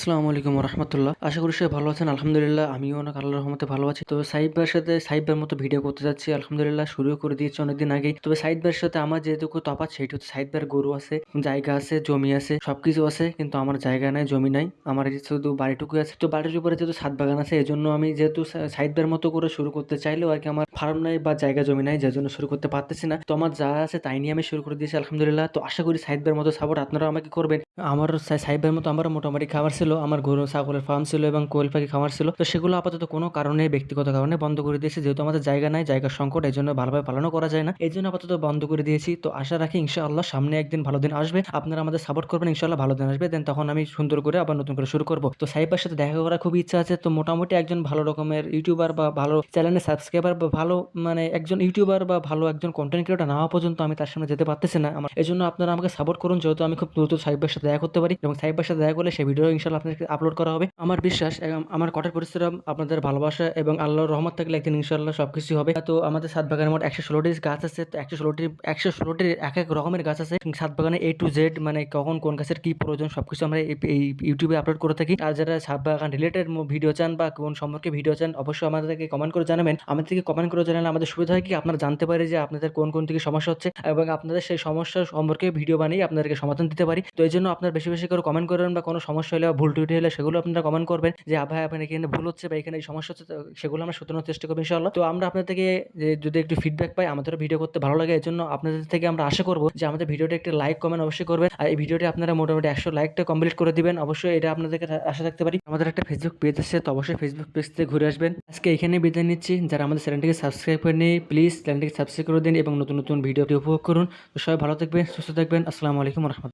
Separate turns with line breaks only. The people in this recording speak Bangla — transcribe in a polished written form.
আসসালামু আলাইকুম রহমতুল্লাহ। আশা করি সবাই ভালো আছেন। আলহামদুলিল্লাহ আমিও অনেক আল্লাহর রহমতে ভালো আছি। তবে সাইদ ভাইয়ের সাথে সাইদ ভাইয়ের মতো ভিডিও করতে যাচ্ছি। আলহামদুলিল্লাহ শুরুও করে দিয়েছি অনেকদিন আগেই। তবে সাইদ ভাইয়ের সাথে আমার যেটুকু তফাৎ সেটি হচ্ছে সাইদ ভাইয়ের গরু আছে, জায়গা আছে, জমি আছে, সবকিছু আছে, কিন্তু আমার জায়গা নাই, জমি নাই। আমার এই শুধু বাড়িটুকু আছে। তো বাড়ির উপরে যেহেতু ছাদ বাগান আছে, এজন্য আমি যেহেতু সাইদ ভাইয়ের মতো করে শুরু করতে চাইলেও আর কি আমার ফার্ম নাই বা জায়গা জমি নাই, যার জন্য শুরু করতে পারতেছি না। তো আমার যা আছে তাই নিয়ে আমি শুরু করে দিয়েছি আলহামদুলিল্লাহ। তো আশা করি সাইদ ভাইয়ের মতো সাপোর্ট আপনারা আমাকে করবেন। আমার সাইদ ভাইয়ের মতো আমারও মোটামুটি খাবার ছিল, আমার গরু ছাগলের ফার্ম ছিল এবং কোয়েল পাখি খামার ছিল। তো সেগুলো আপাতত কোনো কারণে ব্যক্তিগত কারণে বন্ধ করে দিয়েছি, যেহেতু আমাদের জায়গা নাই, জায়গার সংকট, এই জন্য ভালোভাবে পালনও করা যায় না, এই জন্য আপাতত বন্ধ করে দিয়েছি। তো আশা রাখি ইনশাআল্লাহ সামনে একদিন ভালো দিন আসবে, আপনারা আমাদের সাপোর্ট করবেন, ইনশাআল্লাহ ভালো দিন আসবে, দেন তখন আমি সুন্দর করে আবার নতুন করে শুরু করব। তো সাইবার সাথে দেখা করার খুব ইচ্ছা আছে। তো মোটামুটি একজন ভালো রকমের ইউটিউবার বা ভালো চ্যানেলের সাবস্ক্রাইবার বা ভালো মানে একজন ইউটিউবার বা ভালো একজন কন্টেন্ট ক্রিয়েটর না হওয়া পর্যন্ত আমি তার সামনে যেতে পারতেছি না। আমার এজন্য আপনারা আমাকে সাপোর্ট করুন, যেহেতু আমি খুব দ্রুত সাইবার সাথে দেখা করতে পারি, এবং সাইবার সাথে দেখা করলে সেই ভিডিও ইনশাআল্লাহ আপনাদেরকে আপলোড করা হবে। আমার বিশ্বাস আমার কঠোর পরিশ্রম, আপনাদের ভালোবাসা এবং আল্লাহর রহমত থাকলে একদিন ইনশাআল্লাহ সবকিছু হবে। তো আমাদের ছাদ বাগানে মোট 116টি গাছ আছে। তো 116টির এক এক রকমের গাছ আছে। ছাদ বাগানে এ টু জেড মানে কখন কোন গাছের কি প্রয়োজন সবকিছু আমরা এই ইউটিউবে আপলোড করে থাকি। আর যারা ছাদ বাগান রিলেটেড ভিডিও চান বা কোন সম্পর্কে ভিডিও চান, অবশ্যই আমাদেরকে কমেন্ট করে জানাবেন। আমাদেরকে কমেন্ট করে জানালে আমাদের সুবিধা হয় কি, আপনারা জানতে পারি যে আপনাদের কোন কোন দিকে সমস্যা হচ্ছে, এবং আপনাদের সেই সমস্যার সম্পর্কে ভিডিও বানিয়ে আপনাদেরকে সমাধান দিতে পারি। তো এই জন্য আপনার বেশি বেশি করে কমেন্ট করবেন, বা কোনো সমস্যা হলে বা ভুল টুটি হলে সেগুলো আপনারা কমেন্ট করবেন যে ভাই আপনার এখানে ভুল হচ্ছে বা এখানে এই সমস্যা হচ্ছে, তো সেগুলো আমরা শুধরানোর চেষ্টা করবো ইনশাআল্লাহ। তো আমরা আপনাদের থেকে যে যদি একটু ফিডব্যাক পাই, আমাদেরও ভিডিও করতে ভালো লাগে, এই জন্য আপনাদের থেকে আমরা আশা করবো যে আমাদের ভিডিওটা একটু লাইক কমেন্ট অবশ্যই করবেন। আর এই ভিডিওটি আপনারা মোটামুটি 100 লাইকটা কমপ্লিট করে দিবেন, অবশ্যই এটা আপনাদেরকে আশা রাখতে পারি। আমাদের একটা ফেসবুক পেজ আছে, তো অবশ্যই ফেসবুক পেজ থেকে ঘুরে আসবেন। আজকে এখানে বিদায় নিচ্ছি। যারা আমাদের চ্যানেলটিকে সাবস্ক্রাইব করেনি প্লিজ চ্যানেলটিকে সাবস্ক্রাইব করে দিন এবং নতুন নতুন ভিডিওটি উপভোগ করুন। তো সবাই ভালো থাকবেন, সুস্থ থাকবেন। আসসালামু আলাইকুম রহমতুল্লাহ।